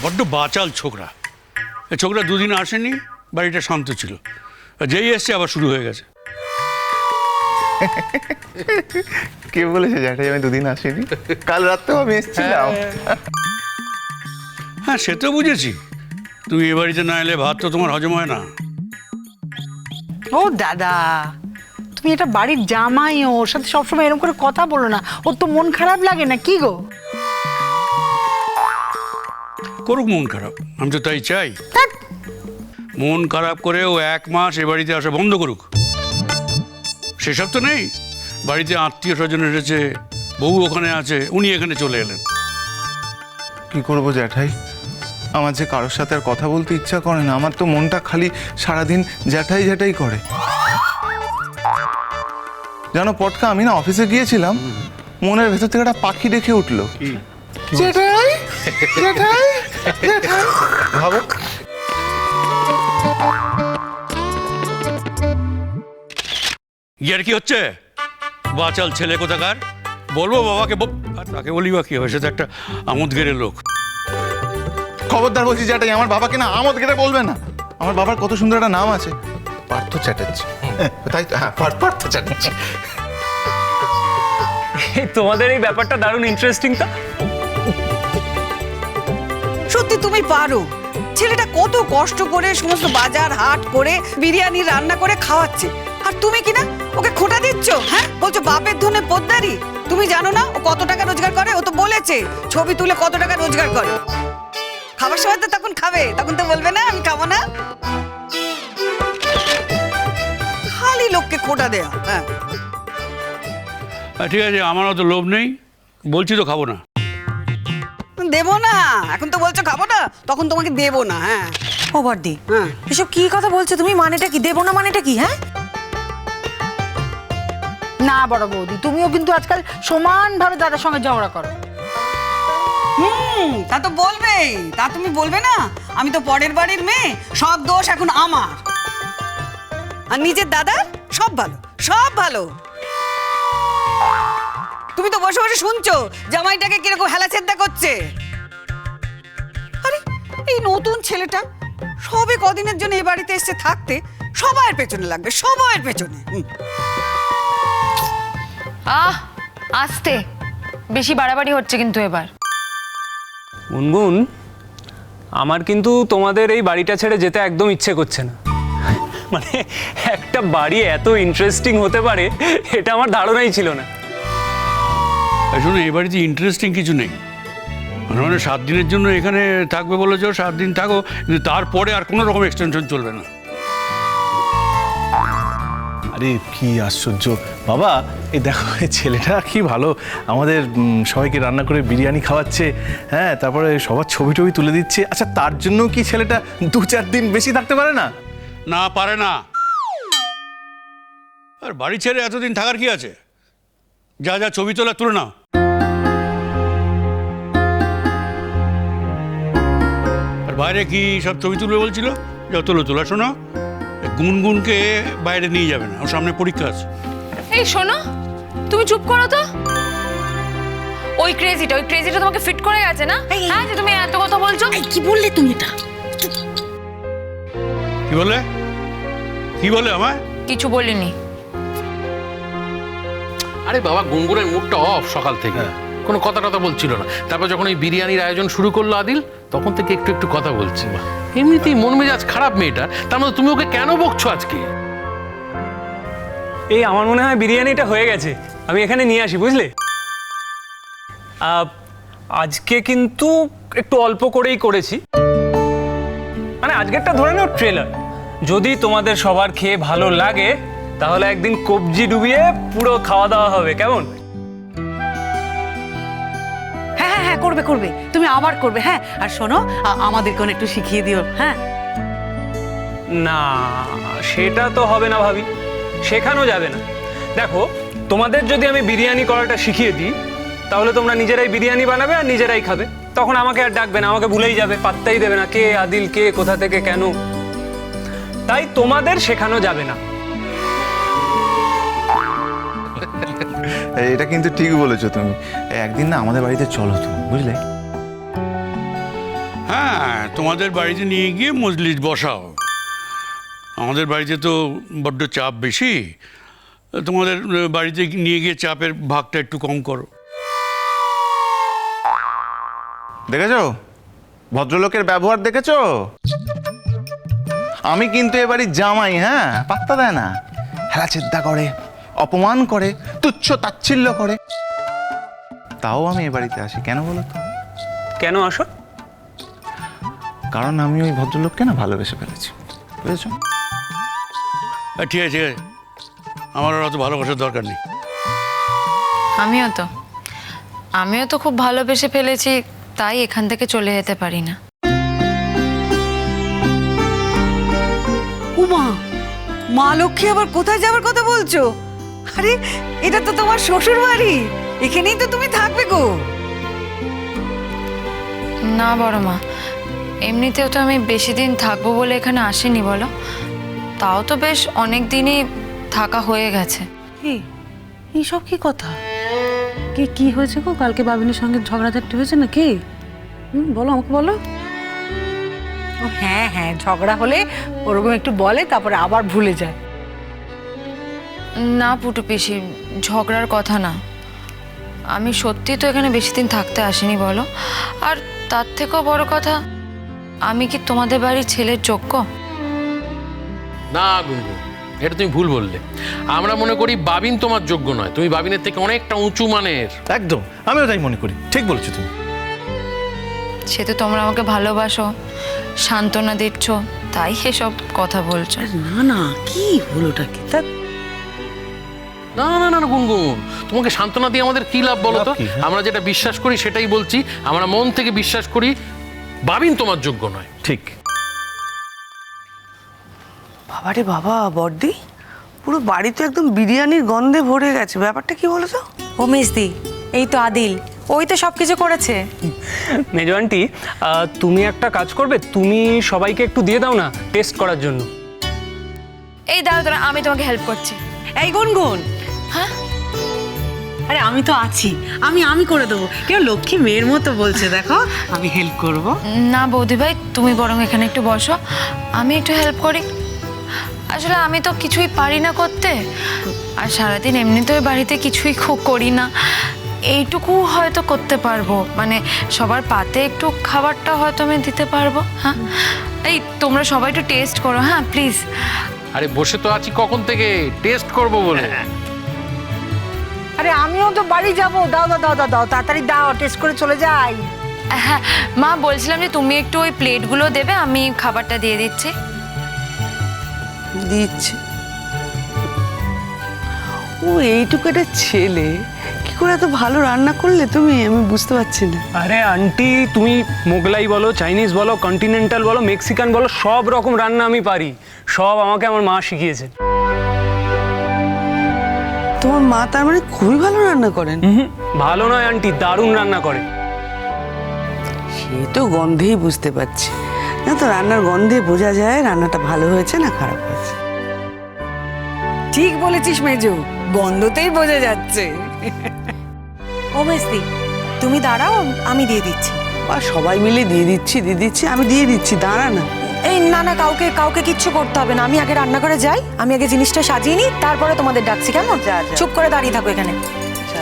বড্ড বাচাল ছোকরা। এই ছোকরা দুদিন আসেনি, বাড়িটা শান্ত ছিল, যেই এসছে আবার শুরু হয়ে গেছে। কে বলেছে জ্যাঠাই আমি দুদিন আসিনি? কাল রাতেও আমি এসেছিলাম। হ্যাঁ, সে তো বুঝেছি। তুমি এ বাড়িতে না এলে ভাত তো তোমার হজম হয় না। ও দাদা, তুমি এটা বাড়ির জামাই, ওর সাথে সবসময় এরকম করে কথা বলো না। ওর তো মন খারাপ লাগে না কি গো? করুক মন খারাপ, আমি তো তাই চাই। মন খারাপ করে ও 1 মাস এ বাড়িতে আসা বন্ধ করুক। সেসব তো নেই। বাড়িতে আত্মীয় স্বজন এসেছে, বউ ওখানে আছে, উনি এখানে চলে এলেন। কি করবো জ্যাঠাই, আমার যে কারোর সাথে আর কথা বলতে ইচ্ছা করে না। আমার তো মনটা খালি সারাদিন জ্যাঠাই জ্যাঠাই করে। জানো পটকা, আমি না অফিসে গিয়েছিলাম, মনের ভেতর থেকে একটা পাখি ডেকে উঠলো, জ্যাঠাই জ্যাঠাই জ্যাঠাই। ভাবো, ইয়ার কি হচ্ছে? বাচাল ছেলে কোথাকার। বলবো বাবাকে, আর তাকে বলি বা কি হবে? সে তো একটা আমোদ গেড়ে লোক। খবরদার বলছি জ্যাঠাই, আমার বাবাকে না আমোদ গেড়ে বলবে না। আমার বাবার কত সুন্দর একটা নাম আছে, পার্থ চ্যাটার্জি। তাই তো, হ্যাঁ, পার্থ চ্যাটার্জি। তোমাদের এই ব্যাপারটা দারুণ ইন্টারেস্টিং তো। সত্যি তুমি পারো। ছেলেটা কত কষ্ট করে সমস্ত বাজার হাট করে বিরিয়ানি রান্না করে খাওয়াচ্ছে, আর তুমি কি না ওকে খোঁটা দিচ্ছ? হ্যাঁ, বলছো বাপের ধনে পোদ্দারি। তুমি জানো না ও কত টাকা রোজগার করে? ও তো বলেছে ছবি তুলে কত টাকা রোজগার করে। খাবার সময় তো তখন খাবে, তখন তো বলবে না আমি খাবো না। খালি লোককে খোঁটা দেয়া। হ্যাঁ, ঠিক আছে, আমার অত লোভ নেই, বলছি তো খাবো না। দেবো না। এখন তো বলছো খাবো না, তখন তোমাকে দেবো না। হ্যাঁ, ও বর্দি, হ্যাঁ। এসব কি কথা বলছো তুমি? মানেটা কি? দেবো না মানেটা কি? হ্যাঁ, না বড় বৌদি, তুমিও কিন্তু আজকাল সমানভাবে দাদার সঙ্গে ঝগড়া করো। তা তো বলবেই। তা তুমি বলবে না আমি তো পরের বাড়ির মেয়ে, সব দোষ এখন আমার। আর নিজের দাদা সব ভালো, সব ভালো। তুমি তো বসে বসে শুনছো জামাইটাকে কিরকম হেলাচেদ্দা করছে। আরে এই নতুন ছেলেটা সবে কদিনের জন্য এই বাড়িতে এসে থাকতে সবার পেছনে লাগবে, সবার পেছনে। আস্তে, বেশি বাড়াবাড়ি হচ্ছে কিন্তু এবার। গুনগুন, আমার কিন্তু তোমাদের এই বাড়িটা ছেড়ে যেতে একদম ইচ্ছে করছে না। মানে একটা বাড়ি এত ইন্টারেস্টিং হতে পারে এটা আমার ধারণাই ছিল না। শোনো, এই বাড়িতে ইন্টারেস্টিং কিছু নেই। মানে 7 দিনের জন্য এখানে থাকবে বলেছো, 7 দিন থাকো, কিন্তু তারপরে আর কোনো রকম এক্সটেনশন চলবে না। আরে কি আশ্চর্য বাবা, এই দেখো এই ছেলেটা কি ভালো, আমাদের সবাইকে রান্না করে বিরিয়ানি খাওয়াচ্ছে, হ্যাঁ, তারপরে সবার ছবি টবি তুলে দিচ্ছে। আচ্ছা, তার জন্য কি ছেলেটা 2-4 দিন বেশি থাকতে পারে না? না, পারে না। আর বাড়ি ছেড়ে এতদিন থাকার কি আছে? যা যা ছবি তোলা তুলে নাও। আর বাইরে কি সব ছবি তুলবে বলছিল? যাও তোলো তোলা। শোনো, গুনগুনকে বাইরে নিয়ে যাবে না, ওর সামনে পরীক্ষা আছে। এই শোনো, তুমি চুপ করো তো। ওই ক্রেজিটা তোমাকে ফিট করে গেছে না? হ্যাঁ, যে তুমি এত কথা বলছো। কি বললে তুমি এটা? কি বলে? কি বলে আমায়? কিছু বলিনি। আরে বাবা, গুনগুনের মুডটা অফ সকাল থেকে, কোনো কথা টথা বলছিল না। তারপর যখন এই বিরিয়ানির আয়োজন শুরু করলো আদিল, তখন থেকে একটু একটু কথা বলছে। এমনিতেই মন মেজাজ খারাপ মেয়েটার, তার মধ্যে তুমি ওকে কেন বকছো আজকে? এই আমার মনে হয় বিরিয়ানিটা হয়ে গেছে, আমি এখানে নিয়ে আসি, বুঝলে? আজকে কিন্তু একটু অল্প করেই করেছি। মানে আজকেরটা ধরে নাও ট্রেলার। যদি তোমাদের সবার খেয়ে ভালো লাগে তাহলে একদিন কবজি ডুবিয়ে পুরো খাওয়া দাওয়া হবে, কেমন? হ্যাঁ হ্যাঁ হ্যাঁ, করবে করবে, তুমি আবার করবে। হ্যাঁ, আর শোনো, আমাদেরকে একটু শিখিয়ে দিও। হ্যাঁ না, সেটা তো হবে না ভাবি, শেখানো যাবে না। দেখো, তোমাদের যদি আমি বিরিয়ানি করাটা শিখিয়ে দিই তাহলে তোমরা নিজেরাই বিরিয়ানি বানাবে আর নিজেরাই খাবে। তখন আমাকে আর ডাকবে না, আমাকে ভুলেই যাবে, পাত্তাই দেবে না কে আদিল, কে কোথা থেকে, কেন। তাই তোমাদের শেখানো যাবে না। এটা কিন্তু ঠিক বলেছো তুমি। একদিন না আমাদের বাড়িতে চলো তুমি, বুঝলে? হ্যাঁ, তোমাদের বাড়িতে নিয়ে গিয়ে মজলিস বসাও। আমাদের বাড়িতে তো বড্ড চাপ বেশি, তোমাদের বাড়িতে নিয়ে গিয়ে চাপের ভাগটা একটু কম করো। দেখেছো ভদ্রলোকের ব্যবহার দেখেছো? আমি কিন্তু এবারই জামাই, হ্যাঁ, পাত্তা দেয় না, হেলা চিন্তা করে, অপমান করে, তুচ্ছ তাচ্ছিল্য করে, তাও আমি এ বাড়িতে আসি। কেন বলো তো? কেন আসো? কারণ আমি ওই ভদ্রলোককে না ভালোবেসে ফেলেছি, বুঝেছো? ঠিক আছে, ঠিক আছে, আমার আর অত ভালোবাসার দরকার নেই। আমিও তো খুব ভালোবেসে ফেলেছি, তাই এখান থেকে চলে যেতে পারি না। উমা, মা লক্ষ্মী আবার কোথায় যাবার কথা বলছো? আরে এটা তো তোমার শ্বশুর বাড়ি, এখানেই তো তুমি থাকবে গো। না বড় মা, এমনিতেও তো আমি বেশি দিন থাকবো বলে এখানে আসিনি বলো, তাও তো বেশ অনেক দিনই থাকা হয়ে গেছে। এইসব কি কথা? কি হয়েছে গো? কালকে বাবিনের সঙ্গে ঝগড়াঝাটি হয়েছে নাকি? বলো, আমাকে বলো। ও হ্যাঁ হ্যাঁ, ঝগড়া হলে ওরকম একটু বলে, তারপরে আবার ভুলে যায়। না পুটু পিসি, ঝগড়ার কথা না, আমি সত্যি তো এখানে বেশি দিন থাকতে আসিনি বলো, আর তার থেকেও বড় কথা, আমি কি তোমাদের বাড়ির ছেলের যোগ্য? না গুনগুন, এটা তুমি ভুল বললে। আমরা মনে করি বাবিন তোমার যোগ্য নয়, তুমি বাবিনের থেকে অনেকটা উঁচু মানের। একদম, আমিও তাই মনে করি। ঠিক বলছো তুমি। সে তো তোমরা আমাকে ভালোবাসো, সান্ত্বনা দিচ্ছ, তাই এসব কথা বলছো। না না, কি হলোটা কি? তা না না না না গুনগুন, তোমাকে সান্ত্বনা দিয়ে আমাদের কি লাভ বলো তো? লাভ কি, হ্যাঁ? আমরা যেটা বিশ্বাস করি সেটাই বলছি। আমরা মন থেকে বিশ্বাস করি বাবিন তোমার যোগ্য নয়। ঠিক। বাবারে বাবা, বড়দি, পুরো বাড়ি তো একদম বিরিয়ানির গন্ধে ভরে গেছে। ব্যাপারটা কি বলো তো? ও মেজদি, এই তো আদিল, ওই তো সব কিছু করেছে। মেজো আন্টি, তুমি একটা কাজ করবে, তুমি সবাইকে একটু দিয়ে দাও না টেস্ট করার জন্য। এই দাঁড়া দাঁড়া, আমি তোমাকে হেল্প করছি। এই গুনগুন, হ্যাঁ, আরে আমি তো আছি, আমি করে দেবো। কেউ লক্ষ্মী মেয়ের মতো বলছে, দেখো আমি হেল্প করব। না বৌদি ভাই, তুমি বরং এখানে একটু বসো, আমি একটু হেল্প করি। আসলে আমি তো কিছুই পারি না করতে, আর সারাদিন এমনিতেও বাড়িতে কিছুই খুব করি না, এইটুকু হয়তো করতে পারবো, মানে সবার পাতে একটু খাবারটা হয়তো আমি দিতে পারবো। হ্যাঁ, এই তোমরা সবাই একটু টেস্ট করো, হ্যাঁ প্লিজ। আরে বসে তো আছি কখন থেকে, টেস্ট করব বলে। আরে আমিও তো বাড়ি যাবো, দাও দাও দাও দাও দাও, তাড়াতাড়ি দাও, টেস্ট করে চলে যাই। হ্যাঁ মা, বলছিলাম যে তুমি একটু ওই প্লেটগুলো দেবে, আমি খাবারটা দিয়ে দিচ্ছি। দিচ্ছে ও, এইটুকু একটা ছেলে কি করে এত ভালো রান্না করলে তুমি? আমি বুঝতে পারছি না। আরে আন্টি, তুমি মোগলাই বলো, চাইনিজ বলো, কন্টিনেন্টাল বলো, মেক্সিকান বলো, সব রকম রান্না আমি পারি। সব আমাকে আমার মা শিখিয়েছে। তোমার মা তার মানে খুবই ভালো রান্না করেন? ভালো নয় আন্টি, দারুণ রান্না করে। সে তো গন্ধেই বুঝতে পারছি না, তো রান্নার গন্ধে বোঝা যায় রান্নাটা ভালো হয়েছে না খারাপ হয়েছে। ঠিক বলেছিস মেজো, গন্ধতেই বোঝা যাচ্ছে। ও মেজদি, তুমি দাঁড়াও, আমি দিয়ে দিচ্ছি। আর সবাই মিলে দিয়ে দিচ্ছি, আমি দিয়ে দিচ্ছি, দাঁড়া না। এই না না, কাউকে কিচ্ছু করতে হবে না, আমি আগে রান্না করে যাই, আমি আগে জিনিসটা সাজিয়ে নিই, তারপরে তোমাদের ডাকছি, কেমন? যা। চুপ করে দাঁড়িয়ে থাকো এখানে। আচ্ছা।